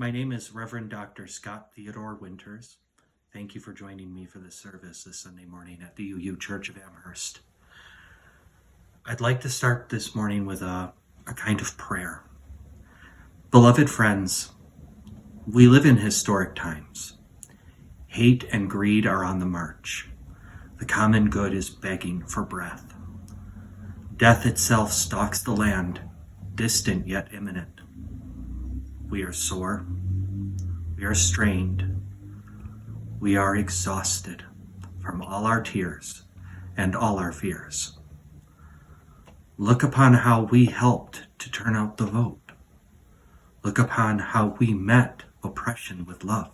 My name is Reverend Dr. Scott Theodore Winters. Thank you for joining me for this service this Sunday morning at the UU Church of Amherst. I'd like to start this morning with a kind of prayer. Beloved friends, we live in historic times. Hate and greed are on the march. The common good is begging for breath. Death itself stalks the land, distant yet imminent. We are sore. We are strained. We are exhausted from all our tears and all our fears. Look upon how we helped to turn out the vote. Look upon how we met oppression with love.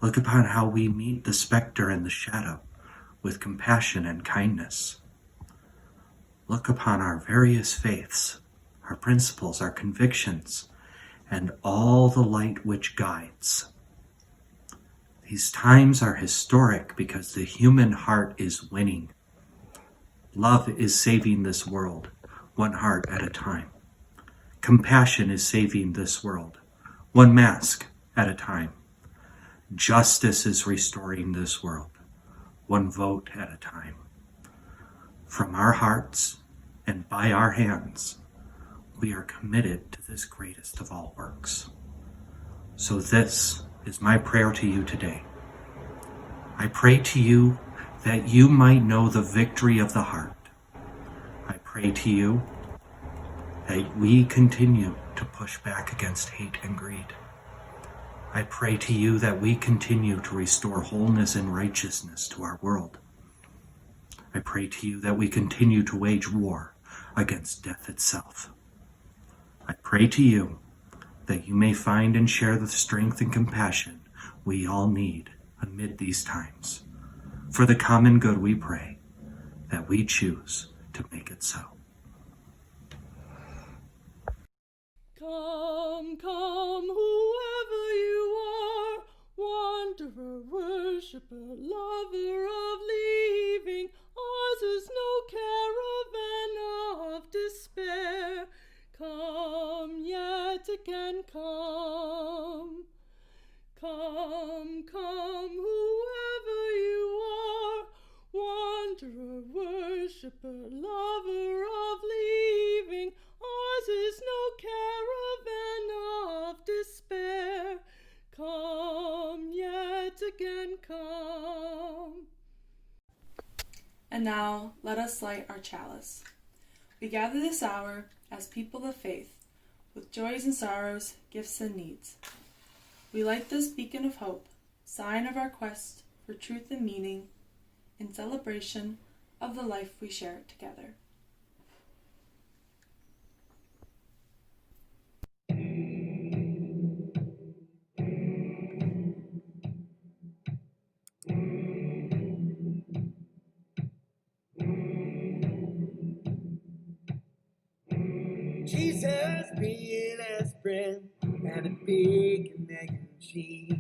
Look upon how we meet the specter and the shadow with compassion and kindness. Look upon our various faiths, our principles, our convictions, and all the light which guides. These times are historic because the human heart is winning. Love is saving this world, one heart at a time. Compassion is saving this world, one mask at a time. Justice is restoring this world, one vote at a time. From our hearts and by our hands, we are committed to this greatest of all works. So this is my prayer to you today. I pray to you that you might know the victory of the heart. I pray to you that we continue to push back against hate and greed. I pray to you that we continue to restore wholeness and righteousness to our world. I pray to you that we continue to wage war against death itself. I pray to you that you may find and share the strength and compassion we all need amid these times. For the common good we pray that we choose to make it so. Come, come, whoever you are, wanderer, worshiper, lover of leaving, ours is no caravan of despair. Come yet again, come. Come, come, whoever you are, wanderer, worshiper, lover of leaving, ours is no caravan of despair. Come yet again, come. And now let us light our chalice. We gather this hour as people of faith, with joys and sorrows, gifts and needs. We light this beacon of hope, sign of our quest for truth and meaning, in celebration of the life we share together. Jesus being as friend and a big mac and cheese.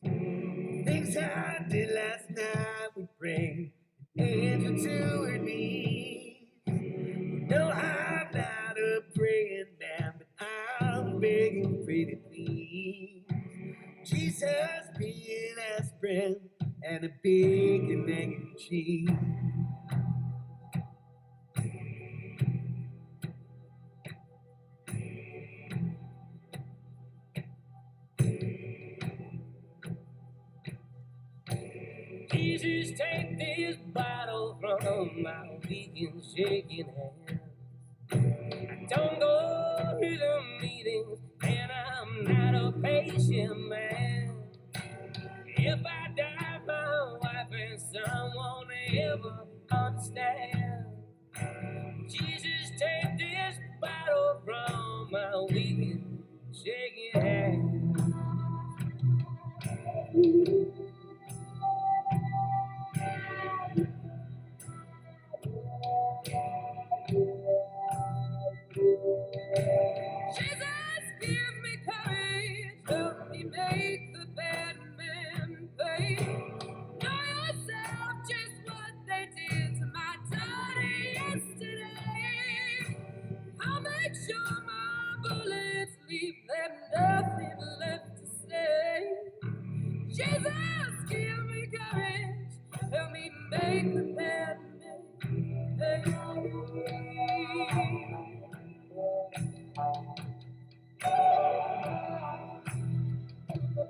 Things I did last night would bring an angel to her knees. No, I'm not a praying man, but I'm begging pretty please. Jesus being as friend and a big mac and cheese. Jesus, take this bottle from my weak and shaking hand. I don't go to the meetings, and I'm not a patient man. If I die, my wife and son won't ever understand. Jesus, take this bottle from my weak and shaking hand. Jesus, give me courage, help me make the bad man pay. Know yourself just what they did to my daddy yesterday. I'll make sure my bullets leave them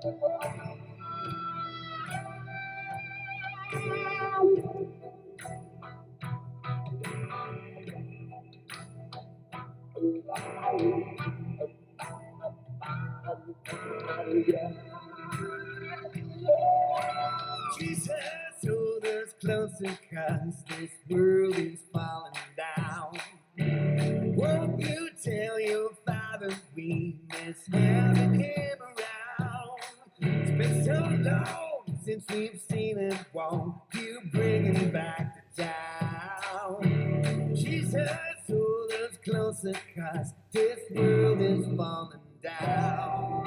Jesus, hold us closer, 'cause this world is falling down. Won't you tell your father we miss having him around? It's been so long since we've seen him. Won't you bring him back to town? Jesus, hold us closer, 'cause this world is falling down.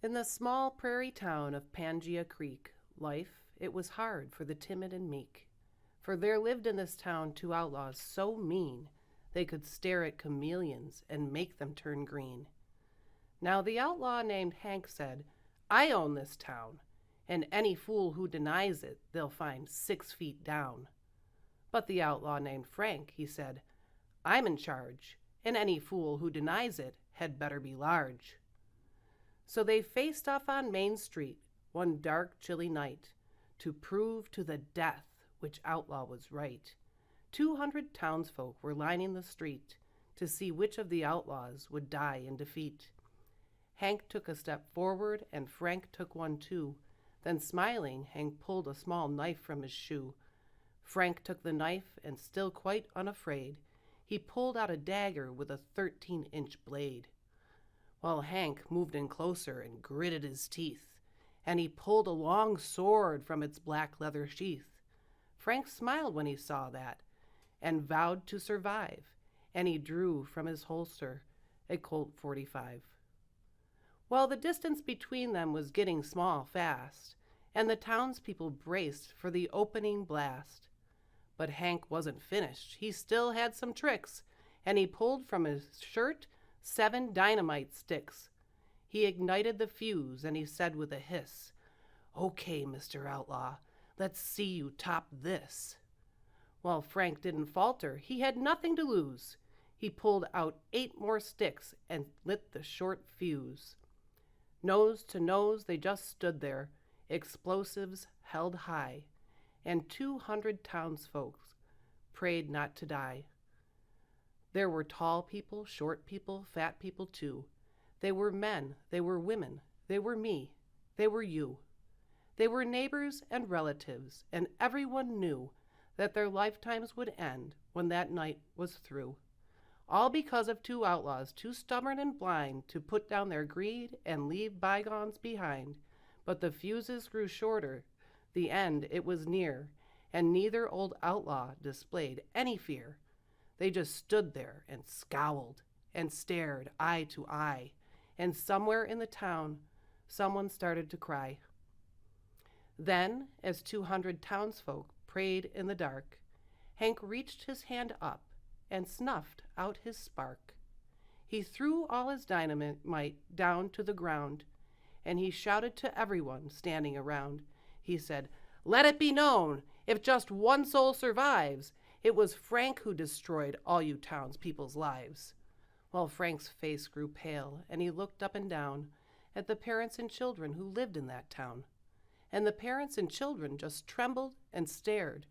In the small prairie town of Pangea Creek, life, it was hard for the timid and meek. For there lived in this town 2 outlaws so mean, they could stare at chameleons and make them turn green. Now the outlaw named Hank said, "I own this town, and any fool who denies it, they'll find 6 feet down." But the outlaw named Frank, he said, "I'm in charge, and any fool who denies it had better be large." So they faced off on Main Street one dark, chilly night to prove to the death which outlaw was right. 200 townsfolk were lining the street to see which of the outlaws would die in defeat. Hank took a step forward and Frank took one too. Then smiling, Hank pulled a small knife from his shoe. Frank took the knife and still quite unafraid, he pulled out a dagger with a 13-inch blade. While Hank moved in closer and gritted his teeth, and he pulled a long sword from its black leather sheath. Frank smiled when he saw that, and vowed to survive, and he drew from his holster a Colt .45. Well, the distance between them was getting small fast, and the townspeople braced for the opening blast. But Hank wasn't finished. He still had some tricks, and he pulled from his shirt 7 dynamite sticks. He ignited the fuse, and he said with a hiss, "Okay, Mr. Outlaw, let's see you top this." Well, Frank didn't falter. He had nothing to lose. He pulled out 8 more sticks and lit the short fuse. Nose to nose they just stood there, explosives held high, and 200 townsfolk prayed not to die. There were tall people, short people, fat people too. They were men, they were women, they were me, they were you. They were neighbors and relatives, and everyone knew that their lifetimes would end when that night was through. All because of 2 outlaws too stubborn and blind to put down their greed and leave bygones behind. But the fuses grew shorter, the end it was near, and neither old outlaw displayed any fear. They just stood there and scowled and stared eye to eye, and somewhere in the town, someone started to cry. Then, as 200 townsfolk prayed in the dark, Hank reached his hand up and snuffed out his spark. He threw all his dynamite down to the ground, and he shouted to everyone standing around. He said, "Let it be known, if just one soul survives, it was Frank who destroyed all you townspeople's lives." Well, Frank's face grew pale, and he looked up and down at the parents and children who lived in that town. and the parents and children just trembled and stared.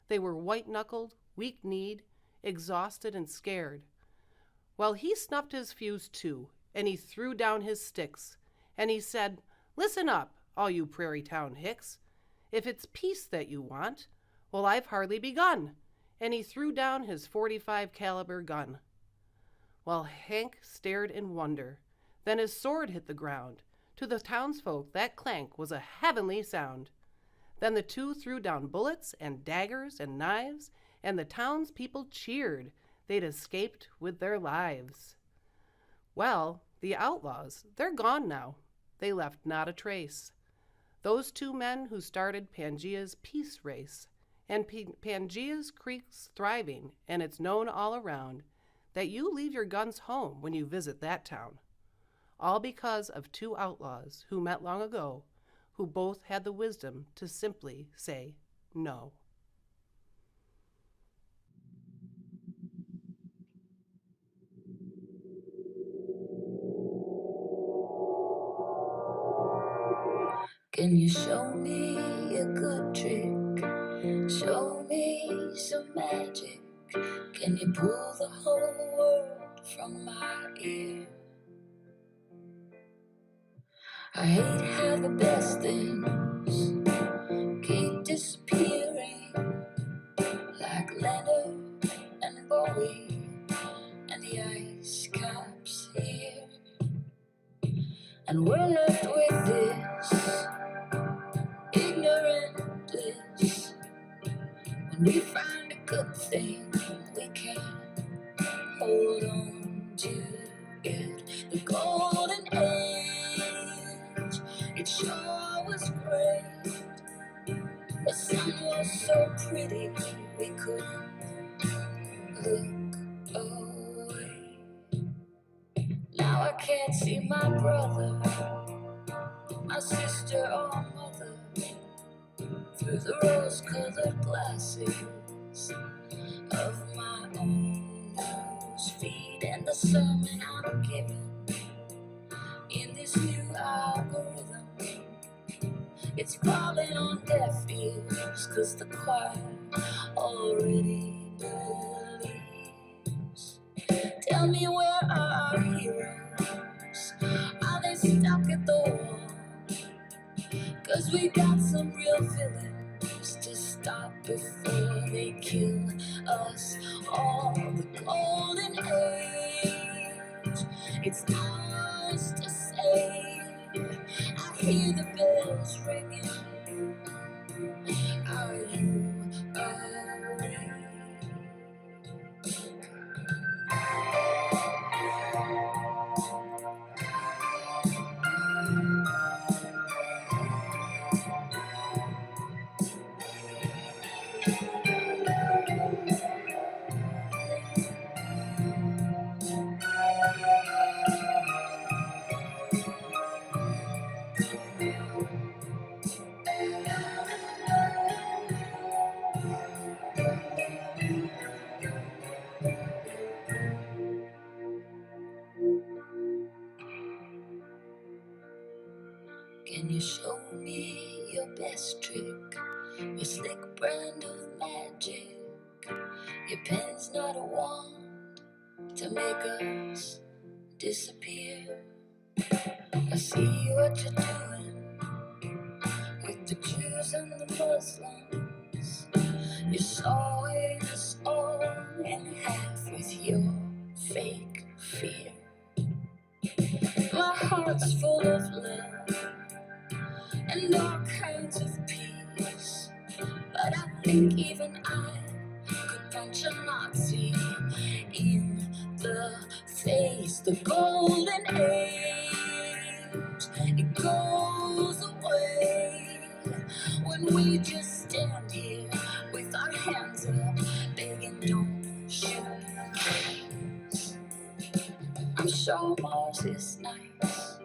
They were white-knuckled, weak-kneed, exhausted and scared. Well, he snuffed his fuse too, and he threw down his sticks, and he said, "Listen up, all you Prairie Town hicks. If it's peace that you want, well, I've hardly begun." And he threw down his .45 caliber gun. Well, Hank stared in wonder. Then his sword hit the ground. To the townsfolk, that clank was a heavenly sound. Then the two threw down bullets and daggers and knives, and the townspeople cheered. They'd escaped with their lives. Well, the outlaws, they're gone now. They left not a trace. Those two men who started Pangea's peace race. And Pangea's Creek's thriving, and it's known all around that you leave your guns home when you visit that town. All because of two outlaws who met long ago, who both had the wisdom to simply say no. Can you show me a good trick? Show me some magic. Can you pull the whole world from my ear? I hate how the best things keep disappearing, like Leonard and Bowie and the ice caps here. And we're left with this ignorant bliss. When we find a good thing, we can't hold on to it. The golden age, it sure was great. The sun was so pretty, we couldn't look away. Now I can't see my brother, my sister or mother, through the rose-colored glasses of my own news feed. And the sermon I'm giving in this new algorithm, it's falling on deaf ears, 'cause the choir already believes. Tell me, where are our heroes? Are they stuck at the wall? 'Cause we got some real villains to stop before they kill us all. The golden age, it's ours to save. I hear the bells ringing. Are you awake? Can you show me your best trick? Your slick brand of magic. Your pen's not a wand to make us disappear. I see what you're doing with the Jews and the Muslims. You're sawing us all in half with your fake fear. My heart's full of love and all kinds of peace, but I think even I could punch a Nazi in the face. The golden age, it goes away when we just stand here with our hands up, begging don't shoot us. I'm sure Mars is nice,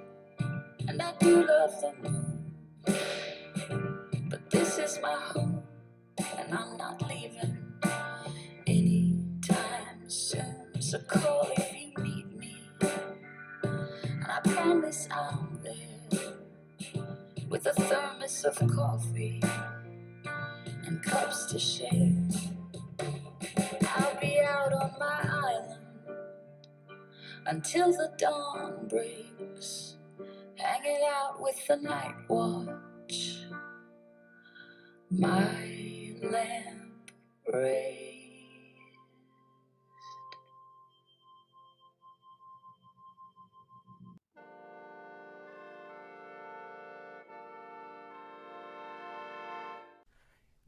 and I do love the moon, but this is my home, and I'm not leaving anytime soon. So call if you need me, and I promise I'm there with a thermos of coffee and cups to share. I'll be out on my island until the dawn breaks, hanging out with the night watch, my lamp raised.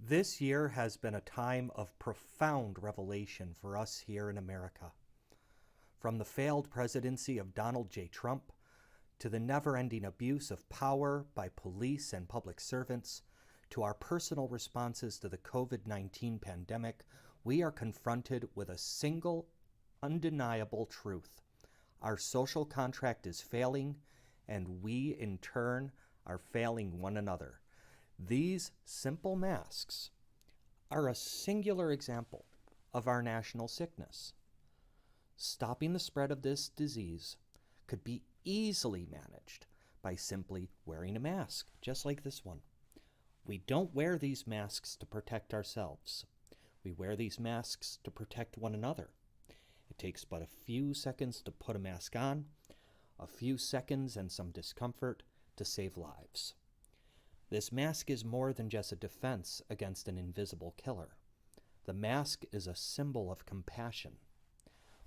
This year has been a time of profound revelation for us here in America. From the failed presidency of Donald J. Trump to the never-ending abuse of power by police and public servants to our personal responses to the COVID-19 pandemic, we are confronted with a single, undeniable truth. Our social contract is failing, and we, in turn, are failing one another. These simple masks are a singular example of our national sickness. Stopping the spread of this disease could be easily managed by simply wearing a mask, just like this one. We don't wear these masks to protect ourselves. We wear these masks to protect one another. It takes but a few seconds to put a mask on, a few seconds and some discomfort to save lives. This mask is more than just a defense against an invisible killer. The mask is a symbol of compassion.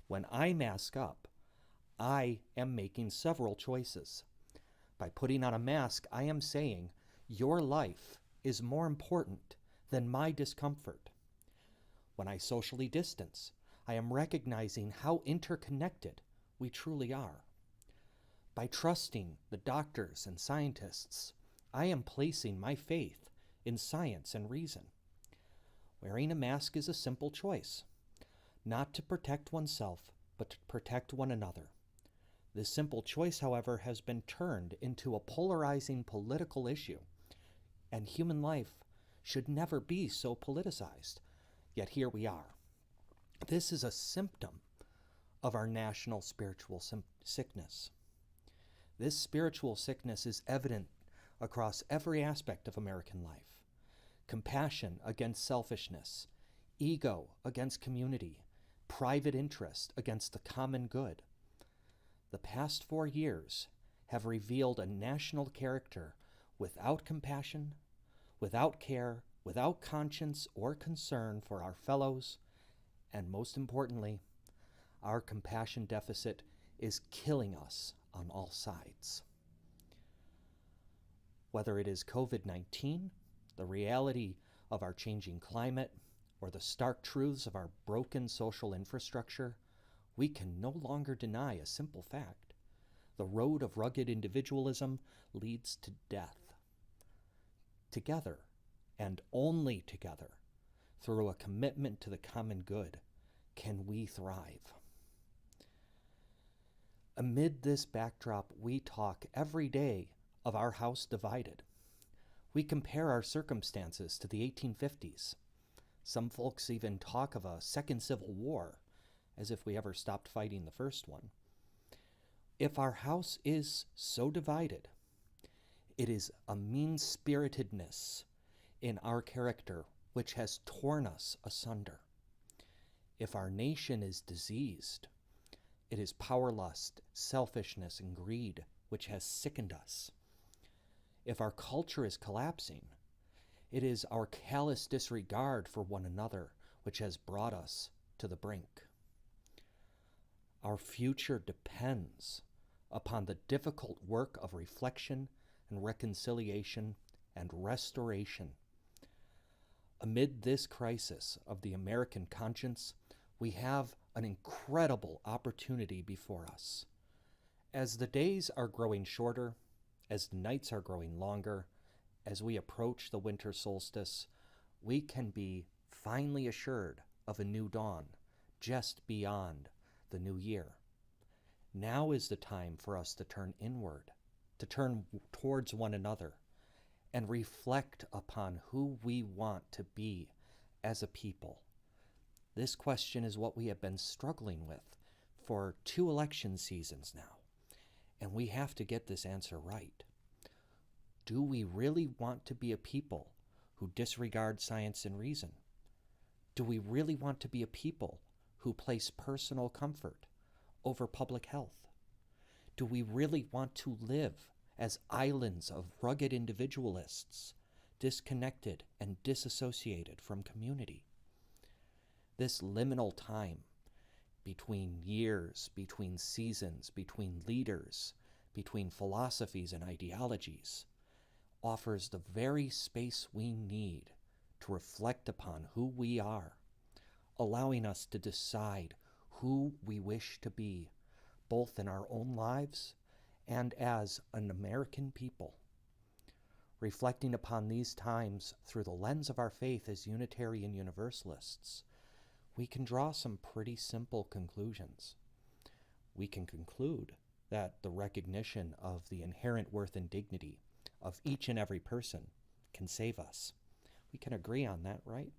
When I mask up, I am making several choices. By putting on a mask, I am saying, your life is more important than my discomfort. When I socially distance, I am recognizing how interconnected we truly are. By trusting the doctors and scientists, I am placing my faith in science and reason. Wearing a mask is a simple choice, not to protect oneself, but to protect one another. This simple choice, however, has been turned into a polarizing political issue, and human life should never be so politicized. Yet here we are. This is a symptom of our national spiritual sickness. This spiritual sickness is evident across every aspect of American life. Compassion against selfishness, ego against community, private interest against the common good. The past 4 years have revealed a national character without compassion, without care, without conscience or concern for our fellows, and most importantly, our compassion deficit is killing us on all sides. Whether it is COVID-19, the reality of our changing climate, or the stark truths of our broken social infrastructure, we can no longer deny a simple fact. The road of rugged individualism leads to death. Together, and only together, through a commitment to the common good, can we thrive. Amid this backdrop, we talk every day of our house divided. We compare our circumstances to the 1850s. Some folks even talk of a second civil war, as if we ever stopped fighting the first one. If our house is so divided, it is a mean-spiritedness in our character which has torn us asunder. If our nation is diseased, it is power lust, selfishness, and greed which has sickened us. If our culture is collapsing, it is our callous disregard for one another which has brought us to the brink. Our future depends upon the difficult work of reflection and reconciliation and restoration. Amid this crisis of the American conscience, we have an incredible opportunity before us. As the days are growing shorter, as the nights are growing longer, as we approach the winter solstice, we can be finally assured of a new dawn just beyond the new year. Now is the time for us to turn inward, to turn towards one another, and reflect upon who we want to be as a people. This question is what we have been struggling with for 2 election seasons now, and we have to get this answer right. do we really want to be a people who disregard science and reason? Do we really want to be a people who place personal comfort over public health? Do we really want to live as islands of rugged individualists, disconnected and disassociated from community? This liminal time between years, between seasons, between leaders, between philosophies and ideologies, offers the very space we need to reflect upon who we are, allowing us to decide who we wish to be, both in our own lives and as an American people. Reflecting upon these times through the lens of our faith as Unitarian Universalists, we can draw some pretty simple conclusions. We can conclude that the recognition of the inherent worth and dignity of each and every person can save us. We can agree on that, right?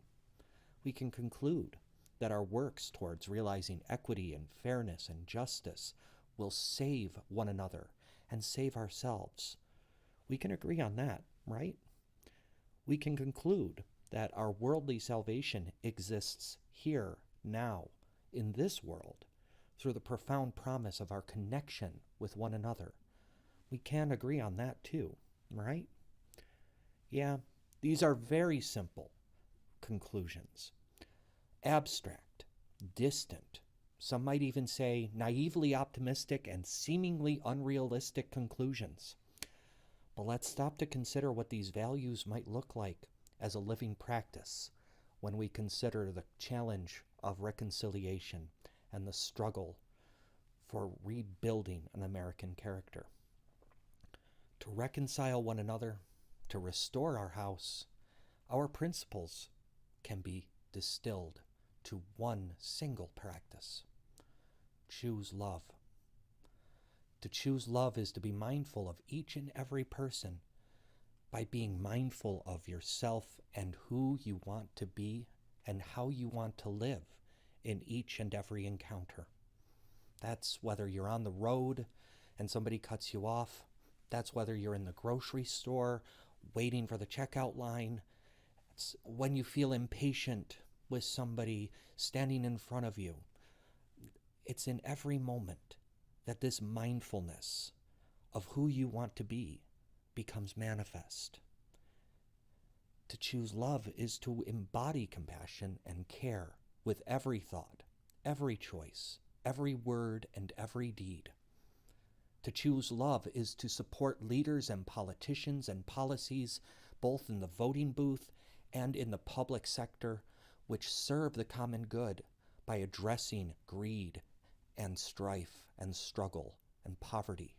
We can conclude that our works towards realizing equity and fairness and justice will save one another and save ourselves. We can agree on that, right? We can conclude that our worldly salvation exists here, now, in this world, through the profound promise of our connection with one another. We can agree on that too, right? Yeah, these are very simple conclusions. Abstract, distant, some might even say naively optimistic and seemingly unrealistic conclusions. But let's stop to consider what these values might look like as a living practice when we consider the challenge of reconciliation and the struggle for rebuilding an American character. To reconcile one another, to restore our house, our principles can be distilled to one single practice. Choose love. To choose love is to be mindful of each and every person by being mindful of yourself and who you want to be and how you want to live in each and every encounter. That's whether you're on the road and somebody cuts you off. That's whether you're in the grocery store waiting for the checkout line. It's when you feel impatient with somebody standing in front of you. It's in every moment that this mindfulness of who you want to be becomes manifest. To choose love is to embody compassion and care with every thought, every choice, every word, and every deed. To choose love is to support leaders and politicians and policies, both in the voting booth and in the public sector, which serve the common good by addressing greed and strife and struggle and poverty.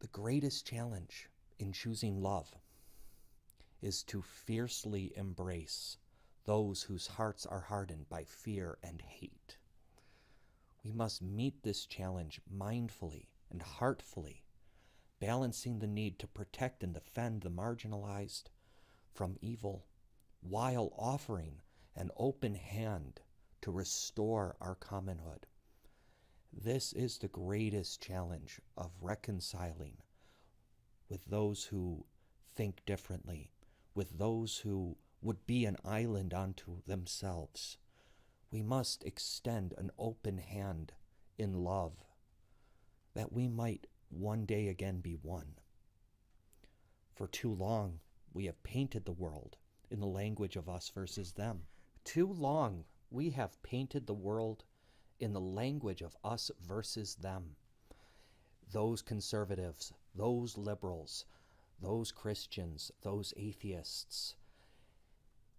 The greatest challenge in choosing love is to fiercely embrace those whose hearts are hardened by fear and hate. We must meet this challenge mindfully and heartfully, balancing the need to protect and defend the marginalized from evil, while offering an open hand to restore our commonhood. This is the greatest challenge of reconciling with those who think differently, with those who would be an island unto themselves. We must extend an open hand in love, that we might one day again be one. For too long, we have painted the world in the language of us versus them. Too long, we have painted the world in the language of us versus them. Those conservatives, those liberals, those Christians, those atheists.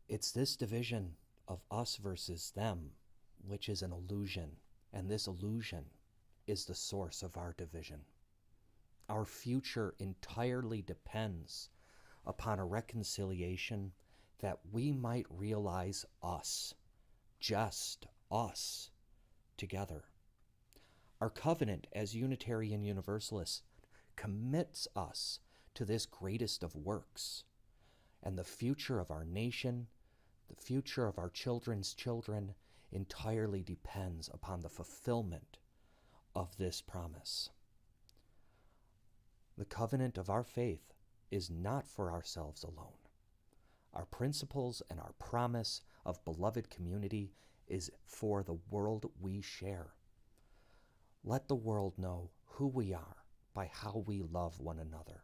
It's this division of us versus them which is an illusion, and this illusion is the source of our division. Our future entirely depends upon a reconciliation that we might realize us, just us, together. Our covenant as Unitarian Universalists commits us to this greatest of works, and the future of our nation, the future of our children's children, entirely depends upon the fulfillment of this promise. The covenant of our faith is not for ourselves alone. Our principles and our promise of beloved community is for the world we share. Let the world know who we are by how we love one another.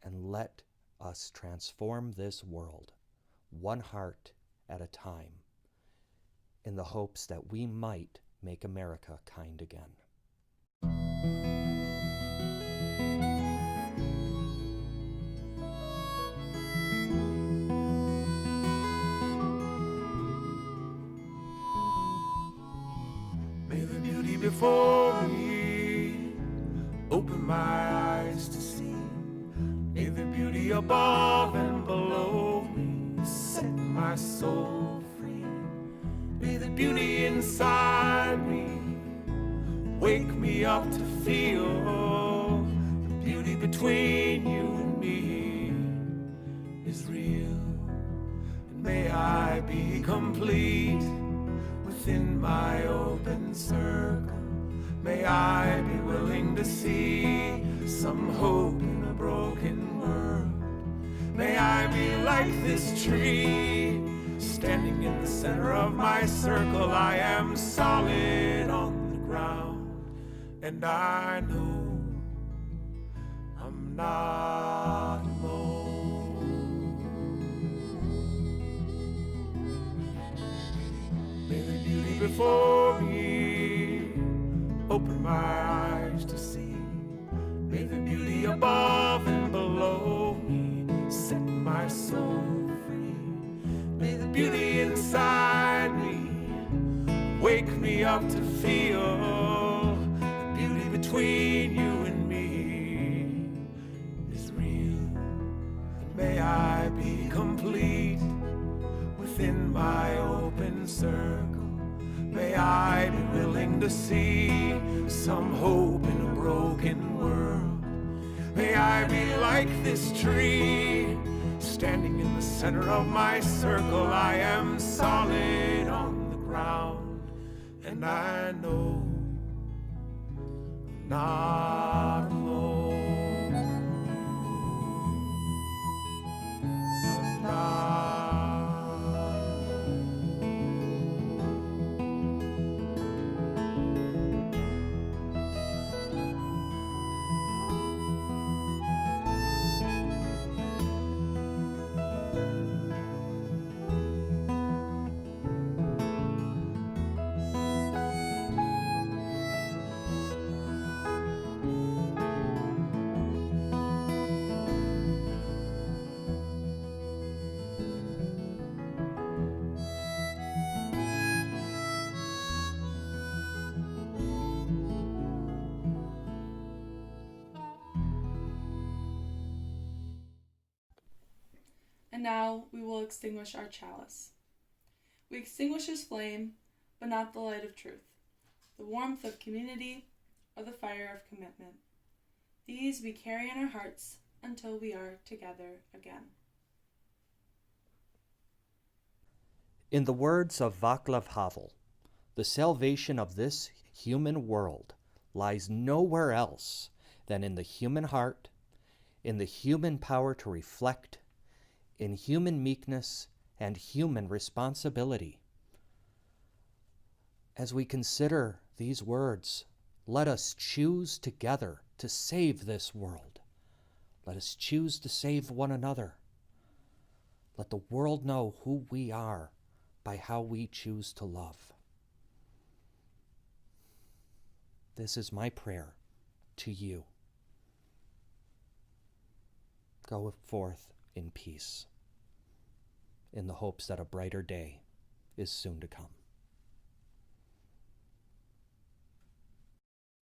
And let us transform this world, one heart at a time, in the hopes that we might make America kind again. May the beauty before me open my eyes to see. May the beauty above and below me set my soul free. May the beauty inside me wake me up to feel the beauty between you and me is real. And may I be complete within my open circle. May I be willing to see some hope in a broken world. May I be like this tree, standing in the center of my circle. I am solid on the ground, and I know I'm not alone. May the beauty before me open my eyes to see. May the beauty above and below me set my soul free. May the beauty inside me wake me up to feel the beauty between you and me is real. And may I be complete within my open circle. May I be willing to see some hope in a broken world. May I be like this tree, standing in the center of my circle. I am solid on the ground, and I know I'm not alone. I'm not. And now we will extinguish our chalice. We extinguish his flame, but not the light of truth, the warmth of community, or the fire of commitment. These we carry in our hearts until we are together again. In the words of Václav Havel, the salvation of this human world lies nowhere else than in the human heart, in the human power to reflect, in human meekness and human responsibility. As we consider these words, let us choose together to save this world. Let us choose to save one another. Let the world know who we are by how we choose to love. This is my prayer to you. Go forth in peace, in the hopes that a brighter day is soon to come.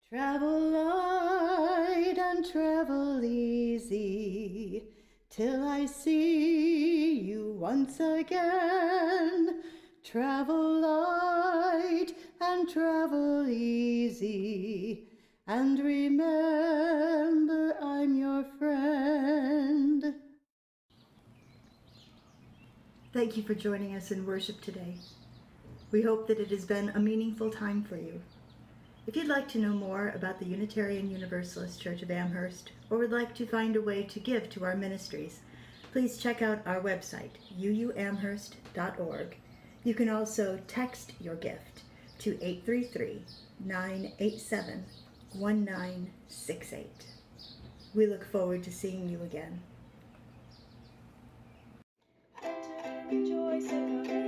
Travel light and travel easy, till I see you once again. Travel light and travel easy, and remember I'm your friend. Thank you for joining us in worship today. We hope that it has been a meaningful time for you. If you'd like to know more about the Unitarian Universalist Church of Amherst, or would like to find a way to give to our ministries, please check out our website, uuamherst.org. You can also text your gift to 833-987-1968. We look forward to seeing you again. Rejoice in the